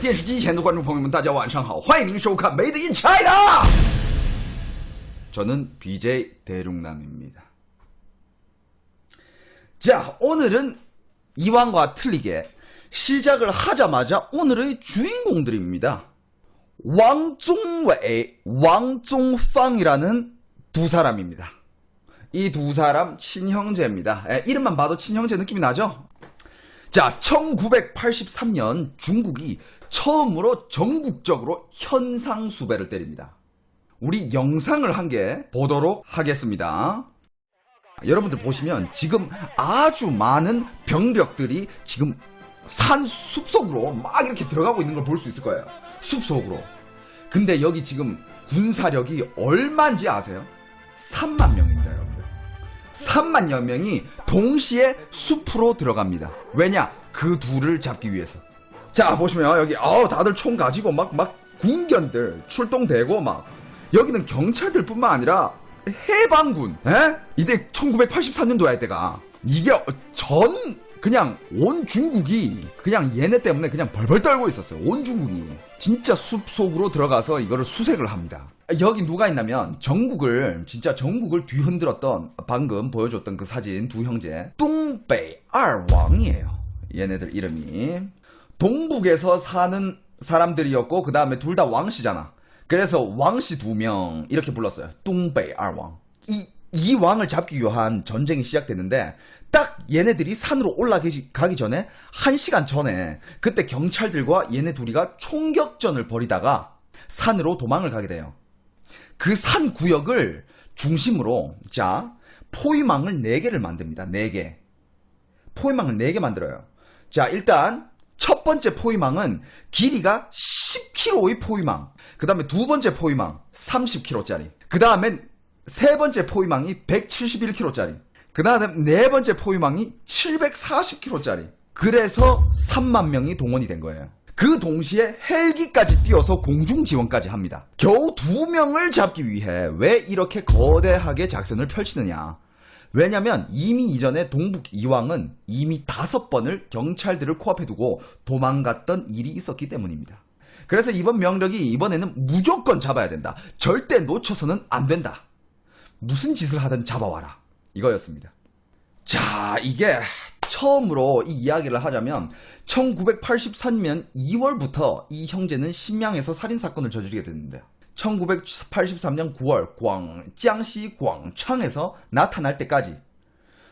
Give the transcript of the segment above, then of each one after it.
电视机前的观众朋友们，大家晚上好，欢迎您收看 Made in China。 저는 BJ 대륙남입니다. 자, 오늘은 이왕과 틀리게 시작을 하자마자 오늘의 주인공들입니다. 왕종웨이, 왕종팡이라는 두 사람입니다. 이 두 사람 친형제입니다. 이름만 봐도 친형제 느낌이 나죠? 자, 1983년 중국이 처음으로 전국적으로 현상수배를 때립니다. 우리 영상을 한 개 보도록 하겠습니다. 여러분들 보시면 지금 아주 많은 병력들이 지금 산 숲속으로 막 이렇게 들어가고 있는 걸 볼 수 있을 거예요. 숲속으로. 근데 여기 지금 군사력이 얼마인지 아세요? 3만 명입니다, 여러분들. 3만여 명이 동시에 숲으로 들어갑니다. 왜냐? 그 둘을 잡기 위해서. 자, 보시면 여기 다들 총 가지고 막 군견들 출동되고 막 여기는 경찰들 뿐만 아니라 해방군. 이때 1983년도야 이때가. 이게 그냥 온 중국이 그냥 얘네 때문에 그냥 벌벌 떨고 있었어요. 온 중국이. 진짜 숲속으로 들어가서 이거를 수색을 합니다. 여기 누가 있냐면 진짜 전국을 뒤흔들었던 방금 보여줬던 그 사진 두 형제 뚱베이 알왕이에요. 얘네들 이름이. 동북에서 사는 사람들이었고 그 다음에 둘 다 왕씨잖아. 그래서 왕씨 2명 이렇게 불렀어요. 뚱베이 알왕. 이 왕을 잡기 위한 전쟁이 시작됐는데 딱 얘네들이 산으로 올라가기 전에 1시간 전에 그때 경찰들과 얘네 둘이가 총격전을 벌이다가 산으로 도망을 가게 돼요. 그 산 구역을 중심으로 포위망을 4개를 만듭니다. 4개. 포위망을 4개 만들어요. 자, 일단 첫 번째 포위망은 길이가 10km의 포위망. 그 다음에 두 번째 포위망 30km짜리. 그 다음엔 세 번째 포위망이 171km짜리. 그 다음에 네 번째 포위망이 740km짜리. 그래서 3만 명이 동원이 된 거예요. 그 동시에 헬기까지 띄워서 공중 지원까지 합니다. 겨우 2명을 잡기 위해 왜 이렇게 거대하게 작전을 펼치느냐. 왜냐면 이미 이전에 동북 이왕은 이미 5번을 경찰들을 코앞에 두고 도망갔던 일이 있었기 때문입니다. 그래서 이번 명령이 이번에는 무조건 잡아야 된다. 절대 놓쳐서는 안 된다. 무슨 짓을 하든 잡아와라. 이거였습니다. 자, 이게 처음으로 이 이야기를 하자면 1983년 2월부터 이 형제는 신명에서 살인사건을 저지르게 됐는데 1983년 9월 광장시 광창에서 나타날 때까지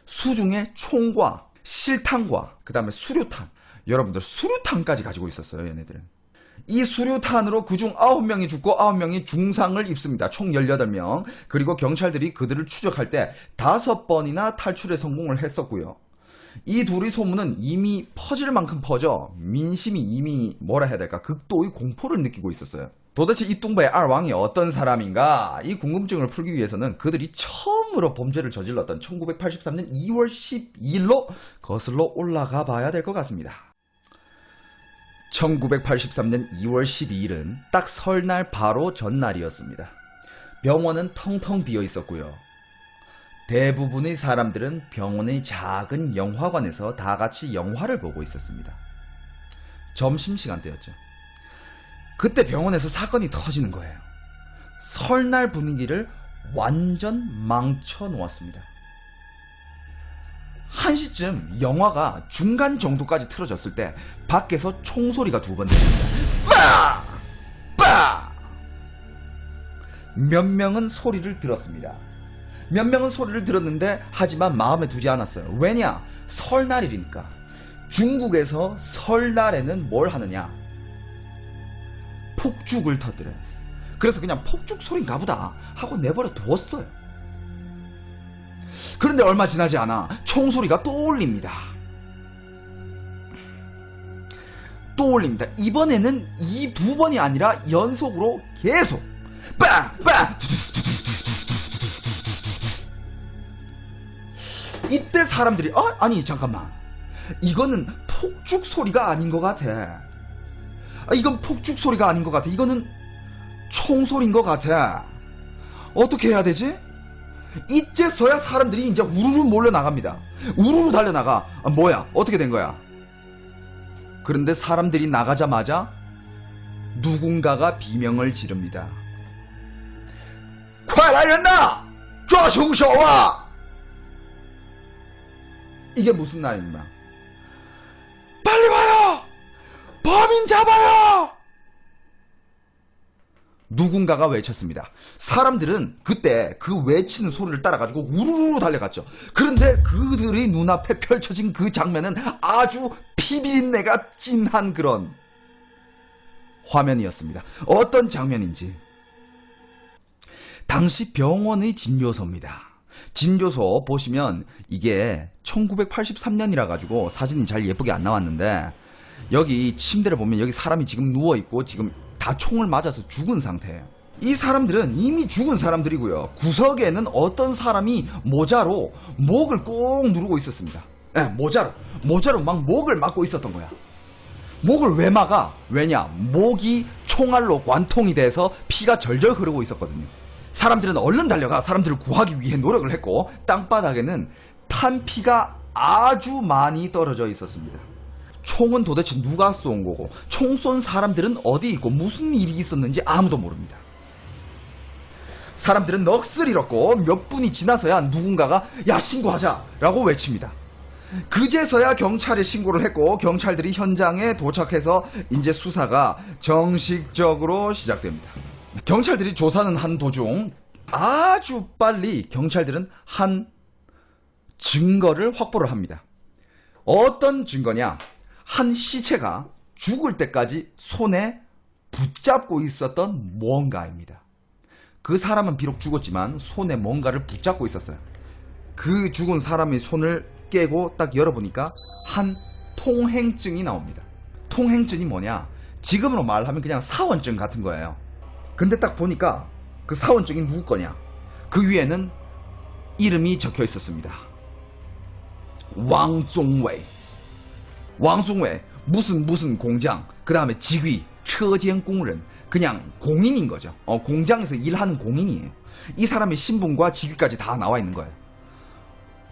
수중에 총과 실탄과 그 다음에 수류탄, 여러분들 수류탄까지 가지고 있었어요. 얘네들은. 이 수류탄으로 그중 9명이 죽고 9명이 중상을 입습니다. 총 18명. 그리고 경찰들이 그들을 추적할 때 5번이나 탈출에 성공을 했었고요. 이 둘의 소문은 이미 퍼질 만큼 퍼져 민심이 이미 뭐라 해야 될까, 극도의 공포를 느끼고 있었어요. 도대체 이 뚱베이 알왕이 어떤 사람인가? 이 궁금증을 풀기 위해서는 그들이 처음으로 범죄를 저질렀던 1983년 2월 12일로 거슬러 올라가 봐야 될 것 같습니다. 1983년 2월 12일은 딱 설날 바로 전날이었습니다. 병원은 텅텅 비어 있었고요. 대부분의 사람들은 병원의 작은 영화관에서 다 같이 영화를 보고 있었습니다. 점심시간 때였죠. 그때 병원에서 사건이 터지는 거예요. 설날 분위기를 완전 망쳐 놓았습니다. 1시쯤 영화가 중간 정도까지 틀어졌을 때 밖에서 총소리가 2번 들립니다. 빠! 빠! 몇 명은 소리를 들었습니다. 몇 명은 소리를 들었는데 하지만 마음에 두지 않았어요. 왜냐? 설날이니까. 중국에서 설날에는 뭘 하느냐? 폭죽을 터뜨려요. 그래서 그냥 폭죽 소리인가 보다 하고 내버려 두었어요. 그런데 얼마 지나지 않아 총소리가 또 울립니다. 또 울립니다. 이번에는 이 2번이 아니라 연속으로 계속 빵! 빵! 이때 사람들이 아니 잠깐만, 이거는 폭죽 소리가 아닌 것 같아. 이건 폭죽 소리가 아닌 것 같아. 이거는 총소리인 것 같아. 어떻게 해야 되지? 이제서야 사람들이 이제 우르르 몰려 나갑니다. 우르르 달려나가. 뭐야? 어떻게 된 거야? 그런데 사람들이 나가자마자 누군가가 비명을 지릅니다. 快来人呐! 抓凶手啊! 이게 무슨 말입니까? 빨리 와요! 범인 잡아요! 누군가가 외쳤습니다. 사람들은 그때 그 외치는 소리를 따라가지고 우르르 달려갔죠. 그런데 그들의 눈앞에 펼쳐진 그 장면은 아주 피비린내가 진한 그런 화면이었습니다. 어떤 장면인지. 당시 병원의 진료소입니다. 진료소 보시면 이게 1983년이라 가지고 사진이 잘 예쁘게 안 나왔는데, 여기 침대를 보면 여기 사람이 지금 누워있고 지금 다 총을 맞아서 죽은 상태예요. 이 사람들은 이미 죽은 사람들이고요. 구석에는 어떤 사람이 모자로 목을 꼭 누르고 있었습니다. 네, 모자로 막 목을 막고 있었던 거야. 목을 왜 막아? 왜냐? 목이 총알로 관통이 돼서 피가 절절 흐르고 있었거든요. 사람들은 얼른 달려가 사람들을 구하기 위해 노력을 했고, 땅바닥에는 탄 피가 아주 많이 떨어져 있었습니다. 총은 도대체 누가 쏜 거고, 총 쏜 사람들은 어디 있고 무슨 일이 있었는지 아무도 모릅니다. 사람들은 넋을 잃었고 몇 분이 지나서야 누군가가 야, 신고하자 라고 외칩니다. 그제서야 경찰에 신고를 했고, 경찰들이 현장에 도착해서 이제 수사가 정식적으로 시작됩니다. 경찰들이 조사는 한 도중 아주 빨리 경찰들은 한 증거를 확보를 합니다. 어떤 증거냐? 한 시체가 죽을 때까지 손에 붙잡고 있었던 무언가입니다. 그 사람은 비록 죽었지만 손에 뭔가를 붙잡고 있었어요. 그 죽은 사람의 손을 깨고 딱 열어보니까 한 통행증이 나옵니다. 통행증이 뭐냐? 지금으로 말하면 그냥 사원증 같은 거예요. 근데 딱 보니까 그 사원증이 누구 거냐? 그 위에는 이름이 적혀 있었습니다. 왕종웨이. 왕종웨이. 무슨 공장, 그 다음에 직위,车间工人. 그냥 공인인 거죠. 공장에서 일하는 공인이에요. 이 사람의 신분과 직위까지 다 나와 있는 거예요.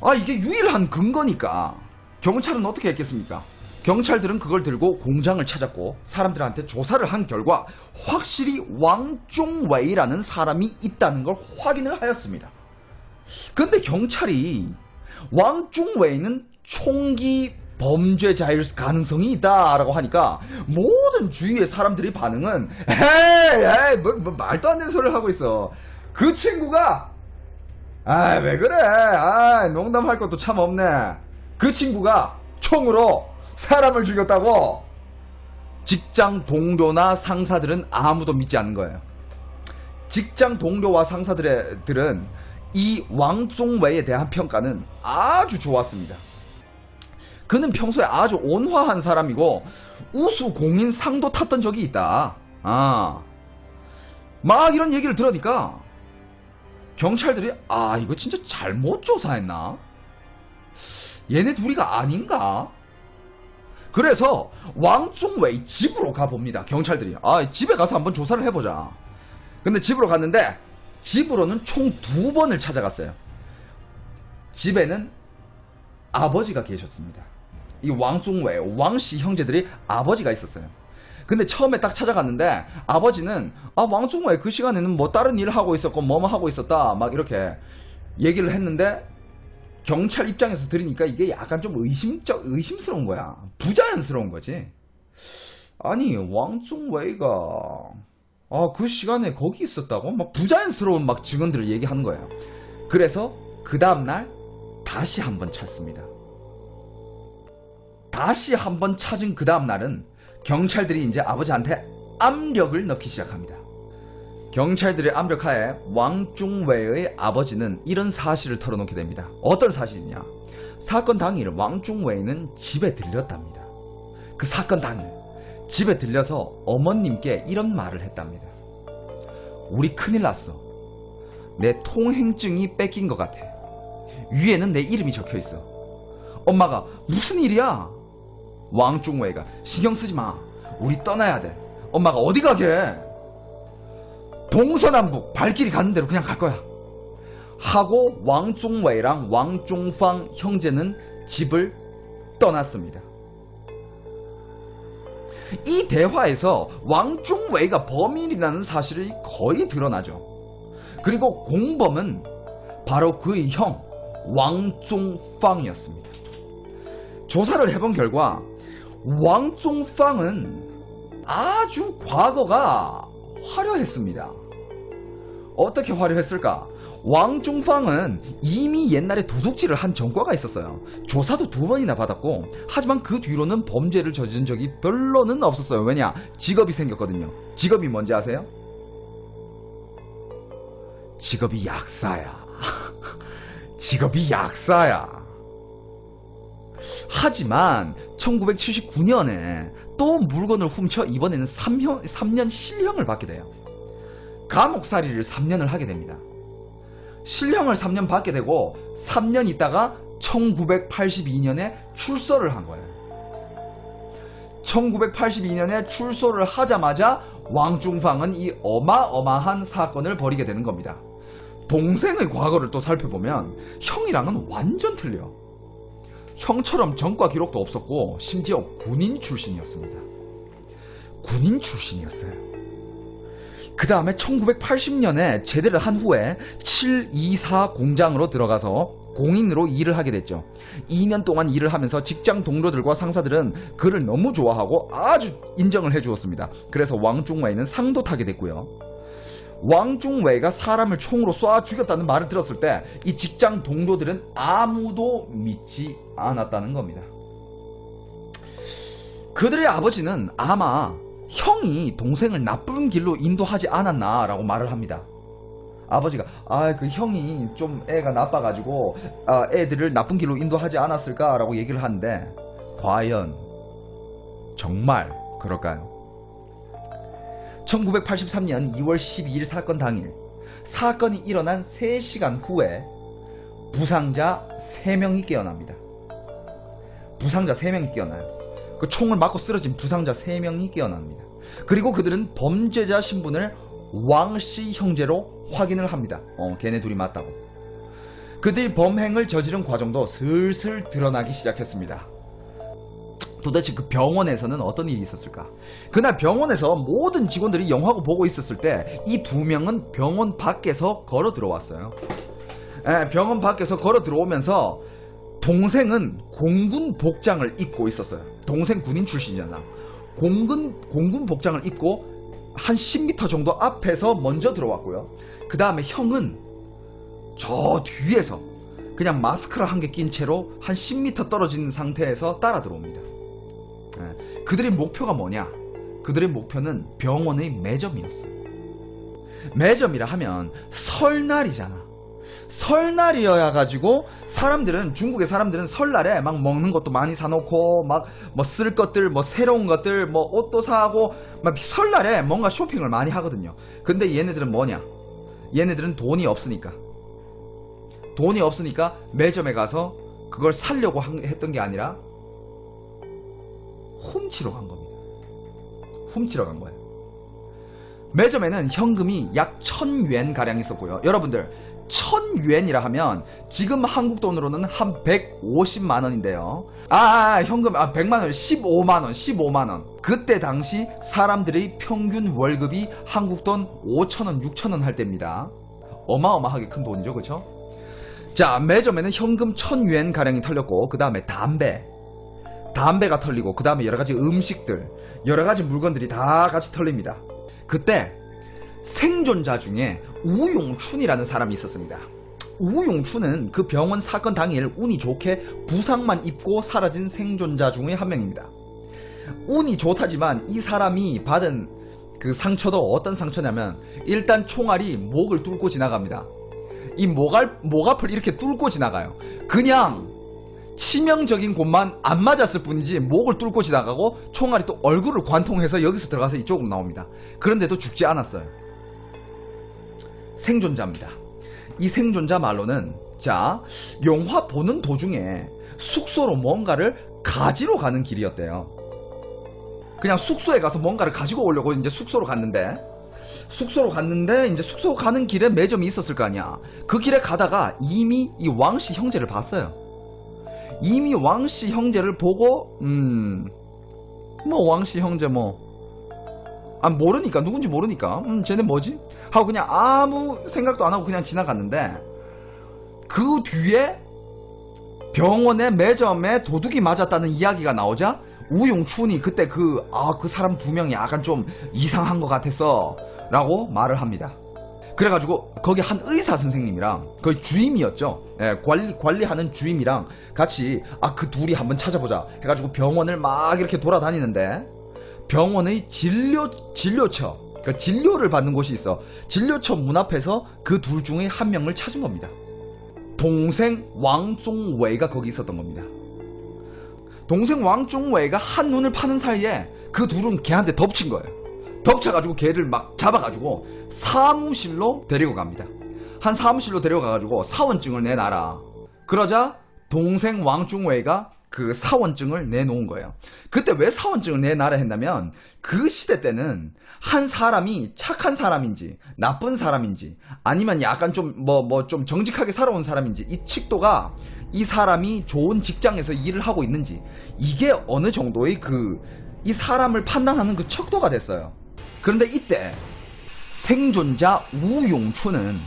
아, 이게 유일한 근거니까 경찰은 어떻게 했겠습니까? 경찰들은 그걸 들고 공장을 찾았고 사람들한테 조사를 한 결과 확실히 왕종웨이라는 사람이 있다는 걸 확인을 하였습니다. 근데 경찰이 왕종웨이는 총기 범죄자일 가능성이 있다라고 하니까 모든 주위의 사람들의 반응은 에이 뭐 말도 안 되는 소리를 하고 있어. 그 친구가 왜 그래, 농담할 것도 참 없네. 그 친구가 총으로 사람을 죽였다고. 직장 동료나 상사들은 아무도 믿지 않는 거예요. 직장 동료와 상사들은 이 왕종웨이에 대한 평가는 아주 좋았습니다. 그는 평소에 아주 온화한 사람이고 우수 공인 상도 탔던 적이 있다. 막 이런 얘기를 들으니까 경찰들이 이거 진짜 잘못 조사했나? 얘네 둘이가 아닌가? 그래서 왕종웨이 집으로 가봅니다. 경찰들이 집에 가서 한번 조사를 해보자. 근데 집으로 갔는데 집으로는 총 2번을 찾아갔어요. 집에는 아버지가 계셨습니다. 이 왕종웨이, 왕씨 형제들이 아버지가 있었어요. 근데 처음에 딱 찾아갔는데 아버지는 왕종웨이 그 시간에는 뭐 다른 일 하고 있었고 뭐뭐 하고 있었다 막 이렇게 얘기를 했는데, 경찰 입장에서 들으니까 이게 약간 좀 의심스러운 거야. 부자연스러운 거지. 아니, 왕종웨이가 그 시간에 거기 있었다고? 막 부자연스러운 막 증언들을 얘기하는 거예요. 그래서 그 다음날 다시 한번 찾습니다. 다시 한번 찾은 그 다음날은 경찰들이 이제 아버지한테 압력을 넣기 시작합니다. 경찰들의 압력하에 왕종웨이의 아버지는 이런 사실을 털어놓게 됩니다. 어떤 사실이냐? 사건 당일 왕종웨이는 집에 들렸답니다. 그 사건 당일 집에 들려서 어머님께 이런 말을 했답니다. 우리 큰일 났어. 내 통행증이 뺏긴 것 같아. 위에는 내 이름이 적혀 있어. 엄마가 무슨 일이야? 왕종웨이가 신경 쓰지 마. 우리 떠나야 돼. 엄마가 어디 가게? 동서남북 발길이 가는 대로 그냥 갈 거야. 하고 왕종웨이랑 왕종팡 형제는 집을 떠났습니다. 이 대화에서 왕중웨이가 범인이라는 사실이 거의 드러나죠. 그리고 공범은 바로 그의 형 왕종팡이었습니다. 조사를 해본 결과 왕종팡은 아주 과거가 화려했습니다. 어떻게 화려했을까? 왕종팡은 이미 옛날에 도둑질을 한 전과가 있었어요. 조사도 2번이나 받았고, 하지만 그 뒤로는 범죄를 저지른 적이 별로는 없었어요. 왜냐? 직업이 생겼거든요. 직업이 뭔지 아세요? 직업이 약사야. 직업이 약사야. 하지만 1979년에 또 물건을 훔쳐 이번에는 3년 실형을 받게 돼요. 감옥살이를 3년을 하게 됩니다. 실형을 3년 받게 되고 3년 있다가 1982년에 출소를 한 거예요. 1982년에 출소를 하자마자 왕중팡은 이 어마어마한 사건을 벌이게 되는 겁니다. 동생의 과거를 또 살펴보면 형이랑은 완전 틀려. 형처럼 전과 기록도 없었고 심지어 군인 출신이었습니다. 군인 출신이었어요. 그 다음에 1980년에 제대를 한 후에 724 공장으로 들어가서 공인으로 일을 하게 됐죠. 2년 동안 일을 하면서 직장 동료들과 상사들은 그를 너무 좋아하고 아주 인정을 해주었습니다. 그래서 왕중웨이는 상도 타게 됐고요. 왕중웨이가 사람을 총으로 쏴 죽였다는 말을 들었을 때 이 직장 동료들은 아무도 믿지 않았다는 겁니다. 그들의 아버지는 아마 형이 동생을 나쁜 길로 인도하지 않았나 라고 말을 합니다. 아버지가 그 형이 좀 애가 나빠가지고 애들을 나쁜 길로 인도하지 않았을까 라고 얘기를 하는데 과연 정말 그럴까요? 1983년 2월 12일 사건 당일, 사건이 일어난 3시간 후에 부상자 3명이 깨어납니다. 부상자 3명이 깨어나요. 그 총을 맞고 쓰러진 부상자 3명이 깨어납니다. 그리고 그들은 범죄자 신분을 왕씨 형제로 확인을 합니다. 걔네 둘이 맞다고. 그들이 범행을 저지른 과정도 슬슬 드러나기 시작했습니다. 도대체 그 병원에서는 어떤 일이 있었을까? 그날 병원에서 모든 직원들이 영화고 보고 있었을 때 이 2명은 병원 밖에서 걸어 들어왔어요. 병원 밖에서 걸어 들어오면서 동생은 공군 복장을 입고 있었어요. 동생 군인 출신이잖아. 공군 복장을 입고 한 10m 정도 앞에서 먼저 들어왔고요. 그 다음에 형은 저 뒤에서 그냥 마스크를 한 개 낀 채로 한 10m 떨어진 상태에서 따라 들어옵니다. 그들의 목표가 뭐냐? 그들의 목표는 병원의 매점이었어요. 매점이라 하면 설날이잖아. 설날이어야 가지고 중국의 사람들은 설날에 막 먹는 것도 많이 사놓고 막 뭐 쓸 것들, 뭐 새로운 것들, 뭐 옷도 사고 막 설날에 뭔가 쇼핑을 많이 하거든요. 근데 얘네들은 뭐냐? 얘네들은 돈이 없으니까 매점에 가서 그걸 사려고 했던 게 아니라 훔치러 간 겁니다. 훔치러 간 거예요. 매점에는 현금이 약 1000유엔 가량 있었고요. 여러분들 1000유엔이라 하면 지금 한국 돈으로는 한 150만원인데요. 현금 100만원, 15만원. 그때 당시 사람들의 평균 월급이 한국 돈 5천원, 6천원 할 때입니다. 어마어마하게 큰 돈이죠, 그쵸? 자, 매점에는 현금 1000유엔 가량이 털렸고, 그 다음에 담배가 털리고, 그 다음에 여러가지 음식들, 여러가지 물건들이 다 같이 털립니다. 그때 생존자 중에 우용춘이라는 사람이 있었습니다. 우용춘은 그 병원 사건 당일 운이 좋게 부상만 입고 사라진 생존자 중에 한 명입니다. 운이 좋다지만 이 사람이 받은 그 상처도 어떤 상처냐면 일단 총알이 목을 뚫고 지나갑니다. 이 목앞을 이렇게 뚫고 지나가요. 그냥 치명적인 곳만 안 맞았을 뿐이지 목을 뚫고 지나가고 총알이 또 얼굴을 관통해서 여기서 들어가서 이쪽으로 나옵니다. 그런데도 죽지 않았어요. 생존자입니다. 이 생존자 말로는 영화 보는 도중에 숙소로 뭔가를 가지러 가는 길이었대요. 그냥 숙소에 가서 뭔가를 가지고 오려고 이제 숙소로 갔는데 이제 숙소 가는 길에 매점이 있었을 거 아니야. 그 길에 가다가 이미 이 왕씨 형제를 봤어요. 이미 왕씨 형제를 보고 뭐 왕씨 형제 뭐 모르니까 누군지 모르니까 쟤네 뭐지? 하고 그냥 아무 생각도 안 하고 그냥 지나갔는데 그 뒤에 병원에 매점에 도둑이 맞았다는 이야기가 나오자 우용춘이 그때 그 사람 두 명이 약간 좀 이상한 것 같았어 라고 말을 합니다. 그래가지고 거기 한 의사 선생님이랑 거의 주임이었죠. 예, 관리하는 주임이랑 같이 그 둘이 한번 찾아보자 해가지고 병원을 막 이렇게 돌아다니는데 병원의 진료처 그러니까 진료를 받는 곳이 있어. 진료처 문 앞에서 그 둘 중에 한 명을 찾은 겁니다. 동생 왕종웨이가 거기 있었던 겁니다. 동생 왕종웨이가 한 눈을 파는 사이에 그 둘은 걔한테 덮친 거예요. 덮쳐가지고 걔를 막 잡아가지고 사무실로 데리고 갑니다. 한 사무실로 데려가가지고 사원증을 내놔라. 그러자 동생 왕종웨이가 그 사원증을 내놓은 거예요. 그때 왜 사원증을 내놔라 했냐면 그 시대 때는 한 사람이 착한 사람인지 나쁜 사람인지 아니면 약간 좀 좀 정직하게 살아온 사람인지 이 칙도가 이 사람이 좋은 직장에서 일을 하고 있는지 이게 어느 정도의 이 사람을 판단하는 그 척도가 됐어요. 그런데 이때 생존자 우용춘은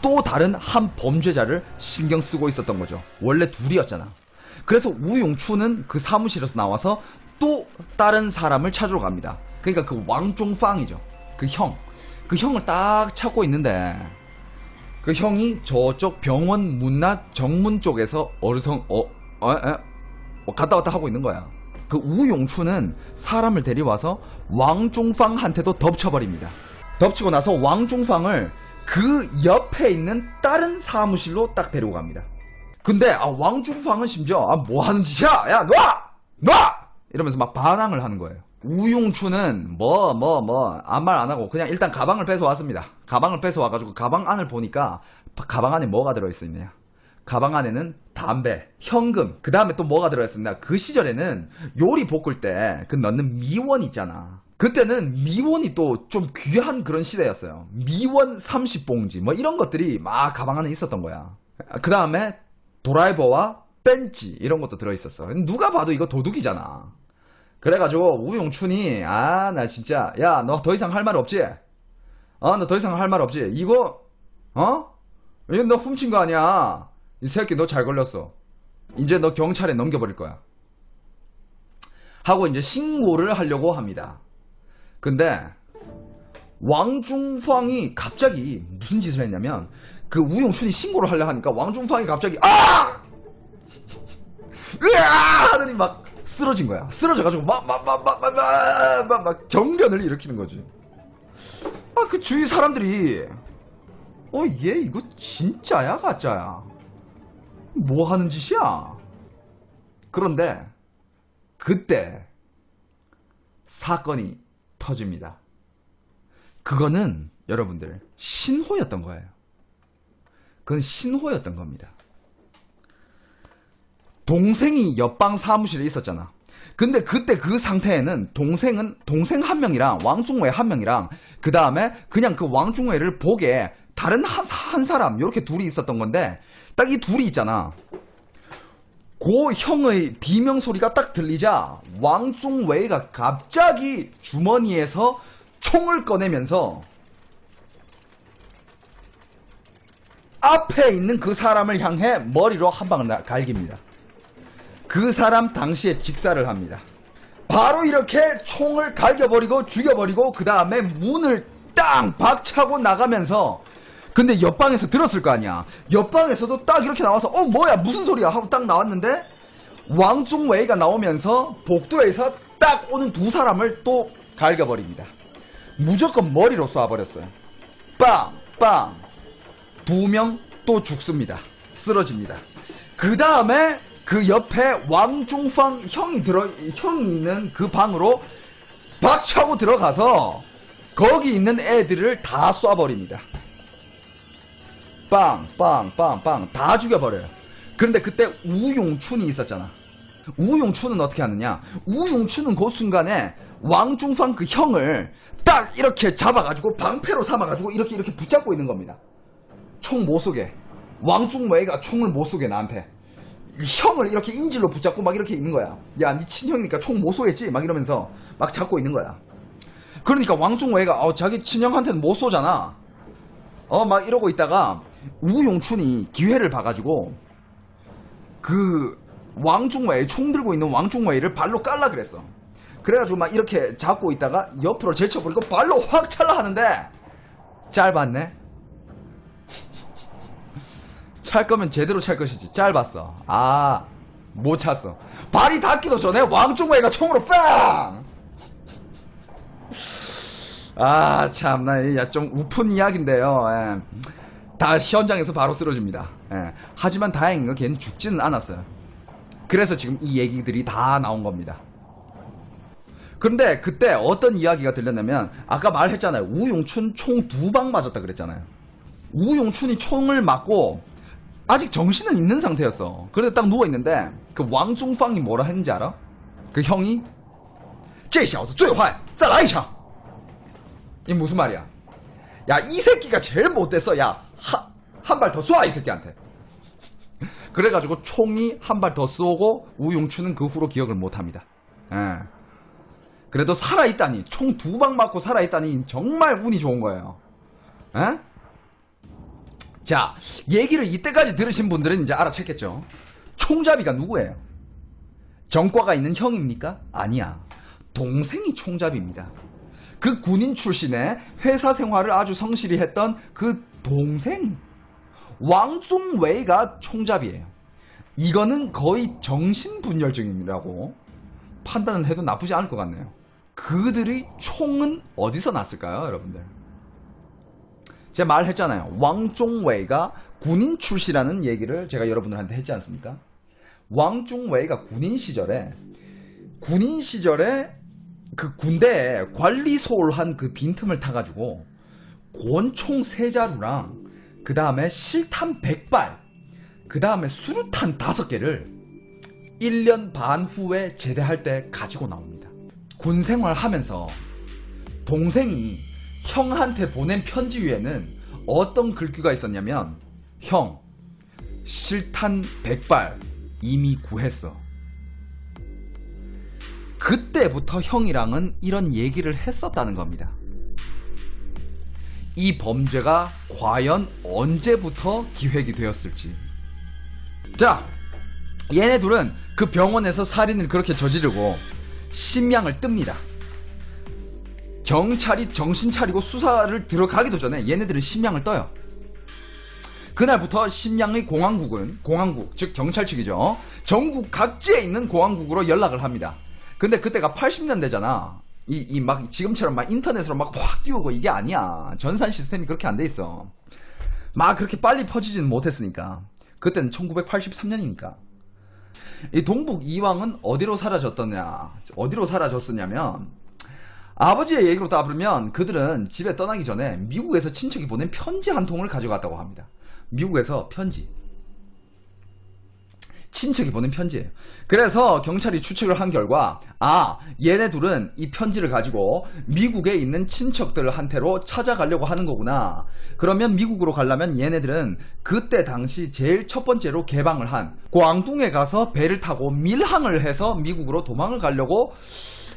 또 다른 한 범죄자를 신경 쓰고 있었던 거죠. 원래 둘이었잖아. 그래서 우용춘은 그 사무실에서 나와서 또 다른 사람을 찾으러 갑니다. 그러니까 그 왕종팡이죠. 그 형을 딱 찾고 있는데 그 형이 저쪽 병원 문납 정문 쪽에서 갔다 왔다 하고 있는 거야. 그 우용춘은 사람을 데려와서 왕종팡한테도 덮쳐버립니다. 덮치고 나서 왕종팡을 그 옆에 있는 다른 사무실로 딱 데리고 갑니다. 근데 왕종팡은 심지어 뭐 하는 짓이야? 야 놔! 이러면서 막 반항을 하는 거예요. 우용춘은 아무 말 안 하고 그냥 일단 가방을 뺏어왔습니다. 가방을 뺏어와가지고 가방 안을 보니까 가방 안에 뭐가 들어있었냐? 가방 안에는 담배, 현금, 그 다음에 또 뭐가 들어있었냐? 그 시절에는 요리 볶을 때 그 넣는 미원 있잖아. 그때는 미원이 또 좀 귀한 그런 시대였어요. 미원 30봉지 뭐 이런 것들이 막 가방 안에 있었던 거야. 그 다음에 드라이버와 벤치 이런 것도 들어있었어. 누가 봐도 이거 도둑이잖아. 그래가지고 우용춘이 나 진짜 야 너 더 이상 할 말 없지? 너 더 이상 할 말 없지? 이거 이거 너 훔친 거 아니야. 이 새끼 너 잘 걸렸어. 이제 너 경찰에 넘겨버릴 거야. 하고 이제 신고를 하려고 합니다. 근데 왕중팡이 갑자기 무슨 짓을 했냐면 그 우용춘이 신고를 하려 하니까 왕중팡이 갑자기 으아! 하더니 막 쓰러진 거야. 쓰러져가지고 막 경련을 일으키는 거지. 그 주위 사람들이 얘 이거 진짜야 가짜야? 뭐 하는 짓이야? 그런데 그때 사건이 터집니다. 그거는 여러분들 신호였던 거예요. 그건 신호였던 겁니다. 동생이 옆방 사무실에 있었잖아. 근데 그때 그 상태에는 동생 한 명이랑 왕중웨이 한 명이랑 그 다음에 그냥 그 왕중웨이를 보게 다른 한 사람 이렇게 둘이 있었던 건데 딱 이 둘이 있잖아. 그 형의 비명 소리가 딱 들리자 왕중웨이가 갑자기 주머니에서 총을 꺼내면서 앞에 있는 그 사람을 향해 머리로 한 방을 갈깁니다. 그 사람 당시에 직사를 합니다. 바로 이렇게 총을 갈겨버리고 죽여버리고 그 다음에 문을 땅 박차고 나가면서 근데 옆방에서 들었을 거 아니야. 옆방에서도 딱 이렇게 나와서 뭐야 무슨 소리야 하고 딱 나왔는데 왕중웨이가 나오면서 복도에서 딱 오는 두 사람을 또 갈겨버립니다. 무조건 머리로 쏴버렸어요. 빵! 두 명 또 죽습니다. 쓰러집니다. 그 다음에 그 옆에 왕중팡 형이 있는 그 방으로 박차고 들어가서 거기 있는 애들을 다 쏴버립니다. 빵 다 죽여버려요. 그런데 그때 우용춘이 있었잖아. 우용춘은 어떻게 하느냐? 우용춘은 그 순간에 왕중팡 그 형을 딱 이렇게 잡아가지고 방패로 삼아가지고 이렇게 붙잡고 있는 겁니다. 총 못 쏘게. 왕중웨이가 총을 못 쏘게 나한테. 형을 이렇게 인질로 붙잡고 막 이렇게 있는 거야. 야, 네 친형이니까 총 못 쏘겠지? 막 이러면서 막 잡고 있는 거야. 그러니까 왕중웨이가 자기 친형한테는 못 쏘잖아. 막 이러고 있다가 우용춘이 기회를 봐가지고 그 왕중웨이, 총 들고 있는 왕중웨이를 발로 깔라 그랬어. 그래가지고 막 이렇게 잡고 있다가 옆으로 제쳐버리고 발로 확 찰라 하는데 짧았네. 찰 거면 제대로 찰 것이지. 짧았어. 못 찼어. 발이 닿기도 전에 왕중웨이가 총으로 빵! 참나, 야, 좀 우픈 이야기인데요. 예. 다 현장에서 바로 쓰러집니다. 예. 하지만 다행인 건 걔는 죽지는 않았어요. 그래서 지금 이 얘기들이 다 나온 겁니다. 그런데 그때 어떤 이야기가 들렸냐면, 아까 말했잖아요. 우용춘 총 2방 맞았다 그랬잖아요. 우용춘이 총을 맞고 아직 정신은 있는 상태였어. 그런데 딱 누워있는데 그 왕중팡이 뭐라 했는지 알아? 그 형이 这小子最坏再来一场. 이게 무슨 말이야? 야, 이 새끼가 제일 못됐어. 야, 한 발 더 쏴, 이 새끼한테. 그래가지고 총이 한 발 더 쏘고 우용춘은 그 후로 기억을 못합니다. 예. 그래도 살아있다니, 총 2방 맞고 살아있다니 정말 운이 좋은 거예요. 예? 자, 얘기를 이때까지 들으신 분들은 이제 알아챘겠죠. 총잡이가 누구예요? 정과가 있는 형입니까? 아니야. 동생이 총잡이입니다. 그 군인 출신의 회사 생활을 아주 성실히 했던 그 동생 왕중웨이가 총잡이에요. 이거는 거의 정신분열증이라고 판단을 해도 나쁘지 않을 것 같네요. 그들의 총은 어디서 났을까요, 여러분들? 제가 말했잖아요. 왕중웨이가 군인 출신이라는 얘기를 제가 여러분들한테 했지 않습니까? 왕중웨이가 군인 시절에 그 군대에 관리소홀한 그 빈틈을 타가지고 권총 3자루랑 그 다음에 실탄 100발, 그 다음에 수류탄 5개를 1년 반 후에 제대할 때 가지고 나옵니다. 군 생활하면서 동생이 형한테 보낸 편지 위에는 어떤 글귀가 있었냐면, 형, 실탄 100발 이미 구했어. 그때부터 형이랑은 이런 얘기를 했었다는 겁니다. 이 범죄가 과연 언제부터 기획이 되었을지. 자, 얘네 둘은 그 병원에서 살인을 그렇게 저지르고 심양을 뜹니다. 경찰이 정신 차리고 수사를 들어가기도 전에 얘네들은 심양을 떠요. 그날부터 심양의 공항국, 즉 경찰 측이죠. 전국 각지에 있는 공항국으로 연락을 합니다. 근데 그때가 80년대잖아. 막 지금처럼 막 인터넷으로 막 확 띄우고 이게 아니야. 전산 시스템이 그렇게 안 돼 있어. 막 그렇게 빨리 퍼지지는 못했으니까. 그때는 1983년이니까. 이 동북 이왕은 어디로 사라졌었냐면, 아버지의 얘기로 따르면 그들은 집에 떠나기 전에 미국에서 친척이 보낸 편지 한 통을 가져갔다고 합니다. 미국에서 편지. 친척이 보낸 편지예요. 그래서 경찰이 추측을 한 결과, 얘네 둘은 이 편지를 가지고 미국에 있는 친척들한테로 찾아가려고 하는 거구나. 그러면 미국으로 가려면 얘네들은 그때 당시 제일 첫 번째로 개방을 한 광둥에 가서 배를 타고 밀항을 해서 미국으로 도망을 가려고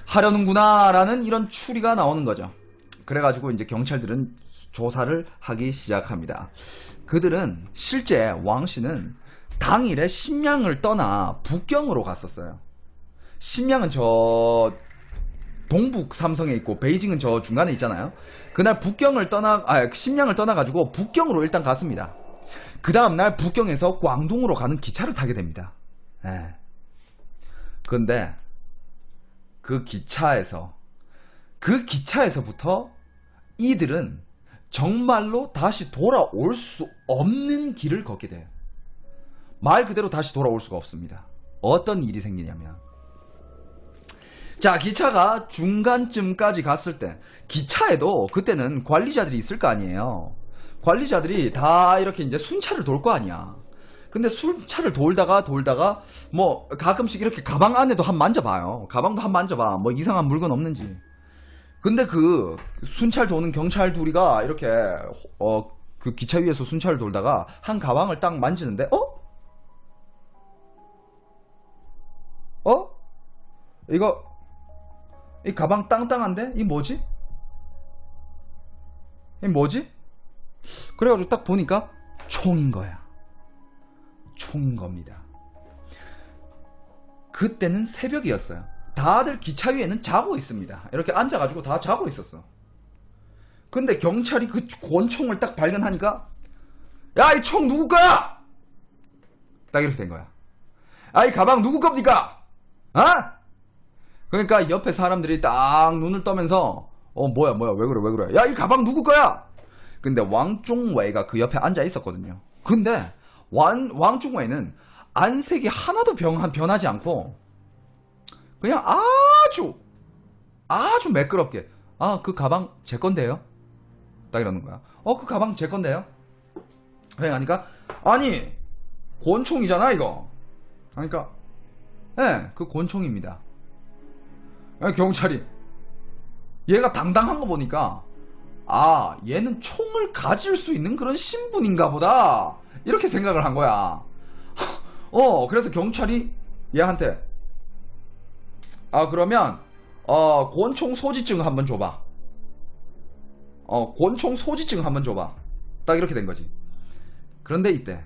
하려는구나 라는 이런 추리가 나오는 거죠. 그래가지고 이제 경찰들은 조사를 하기 시작합니다. 그들은 실제 왕씨는 당일에 심양을 떠나 북경으로 갔었어요. 심양은 저 동북 삼성에 있고 베이징은 저 중간에 있잖아요. 그날 심양을 떠나가지고 북경으로 일단 갔습니다. 그 다음날 북경에서 광둥으로 가는 기차를 타게 됩니다. 그런데 그 기차에서부터 이들은 정말로 다시 돌아올 수 없는 길을 걷게 돼요. 말 그대로 다시 돌아올 수가 없습니다. 어떤 일이 생기냐면, 자, 기차가 중간쯤까지 갔을 때, 기차에도 그때는 관리자들이 있을 거 아니에요. 관리자들이 다 이렇게 이제 순찰을 돌 거 아니야. 근데 순찰을 돌다가 뭐 가끔씩 이렇게 가방 안에도 한 만져봐요. 가방도 한 만져봐. 뭐 이상한 물건 없는지. 근데 그 순찰 도는 경찰 둘이가 이렇게 그 기차 위에서 순찰을 돌다가 한 가방을 딱 만지는데, 이거 이 가방 땅땅한데? 이 뭐지? 이 뭐지? 그래가지고 딱 보니까 총인 거야. 총인 겁니다. 그때는 새벽이었어요. 다들 기차 위에는 자고 있습니다. 이렇게 앉아가지고 다 자고 있었어. 근데 경찰이 그 권총을 딱 발견하니까 야, 이 총 누구 거야? 딱 이렇게 된 거야. 아, 이 가방 누구 겁니까? 어? 그러니까 옆에 사람들이 딱 눈을 떠면서 뭐야 왜 그래 야, 이 가방 누구 거야? 근데 왕중웨이가 그 옆에 앉아 있었거든요. 근데 왕중웨이는 안색이 하나도 변하지 않고 그냥 아주 매끄럽게 그 가방 제 건데요? 딱 이러는 거야. 그 가방 제 건데요? 그러니까 아니 권총이잖아 이거. 그러니까 네, 그 권총입니다. 경찰이 얘가 당당한 거 보니까 얘는 총을 가질 수 있는 그런 신분인가 보다 이렇게 생각을 한 거야. 그래서 경찰이 얘한테 그러면 권총 소지증 한번 줘봐. 권총 소지증 한번 줘봐. 딱 이렇게 된 거지. 그런데 이때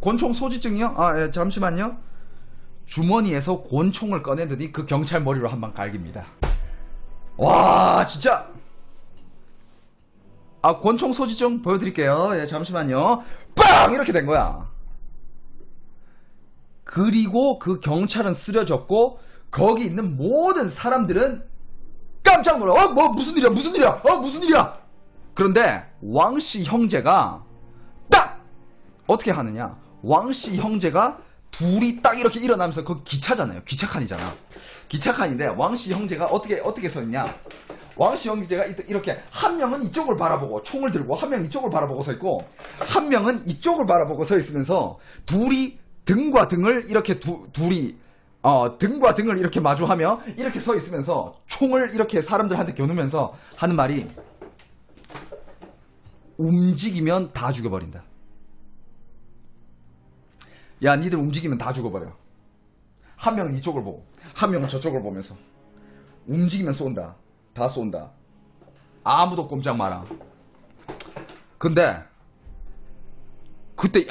권총 소지증이요? 예, 잠시만요. 주머니에서 권총을 꺼내더니 그 경찰 머리로 한 방 갈깁니다. 와, 진짜. 권총 소지증 보여드릴게요. 예, 잠시만요. 빵! 이렇게 된 거야. 그리고 그 경찰은 쓰러졌고 거기 있는 모든 사람들은 깜짝 놀라. 무슨 일이야? 그런데 왕씨 형제가 딱 어떻게 하느냐? 왕씨 형제가 둘이 딱 이렇게 일어나면서 거기 기차잖아요. 기차칸이잖아. 기차칸인데 왕씨 형제가 어떻게 서 있냐? 왕씨 형제가 이렇게 한 명은 이쪽을 바라보고 총을 들고 한 명은 이쪽을 바라보고 서 있고 한 명은 이쪽을 바라보고 서 있으면서 둘이 등과 등을 이렇게 둘이 등과 등을 이렇게 마주하며 이렇게 서 있으면서 총을 이렇게 사람들한테 겨누면서 하는 말이 움직이면 다 죽여버린다. 야, 니들 움직이면 다 죽어버려. 한 명은 이쪽을 보고 한 명은 저쪽을 보면서 움직이면 쏜다. 다 쏜다. 아무도 꼼짝 마라. 근데 그때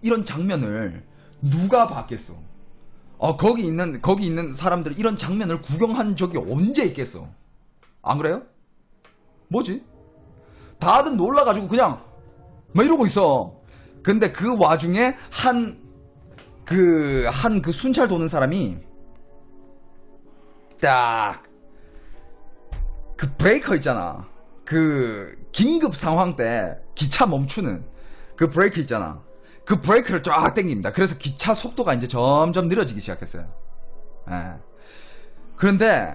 이런 장면을 누가 봤겠어? 거기 있는 사람들 이런 장면을 구경한 적이 언제 있겠어? 안 그래요? 뭐지? 다들 놀라가지고 그냥 막 이러고 있어. 근데 그 와중에 그 순찰 도는 사람이 딱 그 브레이커 있잖아. 그 긴급 상황 때 기차 멈추는 그 브레이크 있잖아. 그 브레이크를 쫙 당깁니다. 그래서 기차 속도가 이제 점점 느려지기 시작했어요. 예. 그런데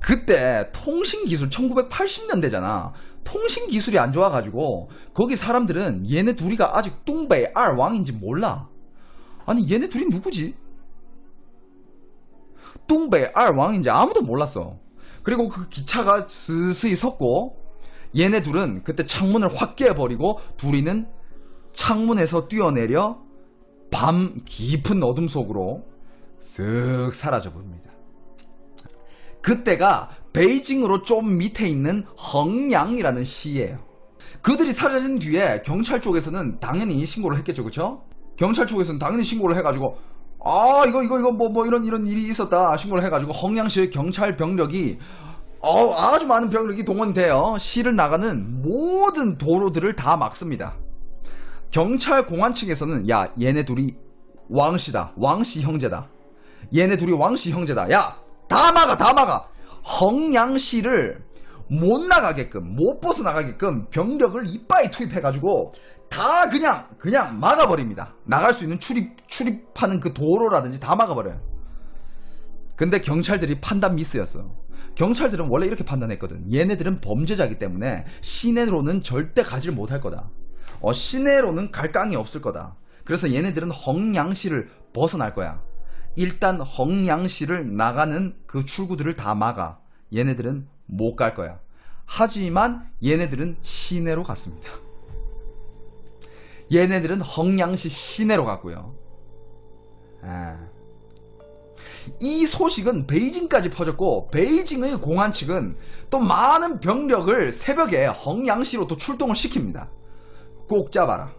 그때 통신기술 1980년대잖아. 통신기술이 안 좋아가지고 거기 사람들은 얘네 둘이가 아직 뚱베이 알 왕인지 몰라. 아니 얘네 둘이 누구지? 뚱베이 알 왕인지 아무도 몰랐어. 그리고 그 기차가 스스히 섰고 얘네 둘은 그때 창문을 확 깨버리고 둘이는 창문에서 뛰어내려 밤 깊은 어둠 속으로 쓱 사라져 버립니다. 그때가 베이징으로 좀 밑에 있는 헝양이라는 시예요. 그들이 사라진 뒤에 경찰 쪽에서는 당연히 신고를 했겠죠, 그쵸? 경찰 쪽에서는 당연히 신고를 해가지고 이거 이런 일이 있었다 신고를 해가지고 헝양시 경찰 병력이 아주 많은 병력이 동원이 돼요. 시를 나가는 모든 도로들을 다 막습니다. 경찰 공안 측에서는 야, 얘네 둘이 왕씨다. 왕씨 형제다. 얘네 둘이 왕씨 형제다. 야, 다 막아. 헝양시를 못 나가게끔, 못 벗어나가게끔 병력을 이빠이 투입해가지고 다 그냥 막아버립니다. 나갈 수 있는 출입하는 그 도로라든지 다 막아버려요. 근데 경찰들이 판단 미스였어. 경찰들은 원래 이렇게 판단했거든. 얘네들은 범죄자이기 때문에 시내로는 절대 가지를 못할 거다. 시내로는 갈 깡이 없을 거다. 그래서 얘네들은 헝양시를 벗어날 거야. 일단 헝양시를 나가는 그 출구들을 다 막아. 얘네들은 못 갈 거야. 하지만 얘네들은 시내로 갔습니다. 얘네들은 헝양시 시내로 갔고요. 이 소식은 베이징까지 퍼졌고 베이징의 공안 측은 또 많은 병력을 새벽에 헝양시로 또 출동을 시킵니다. 꼭 잡아라.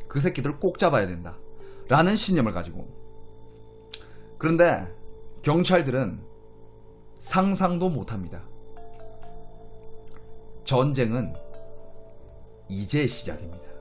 그 새끼들 꼭 잡아야 된다. 라는 신념을 가지고. 그런데 경찰들은 상상도 못합니다. 전쟁은 이제 시작입니다.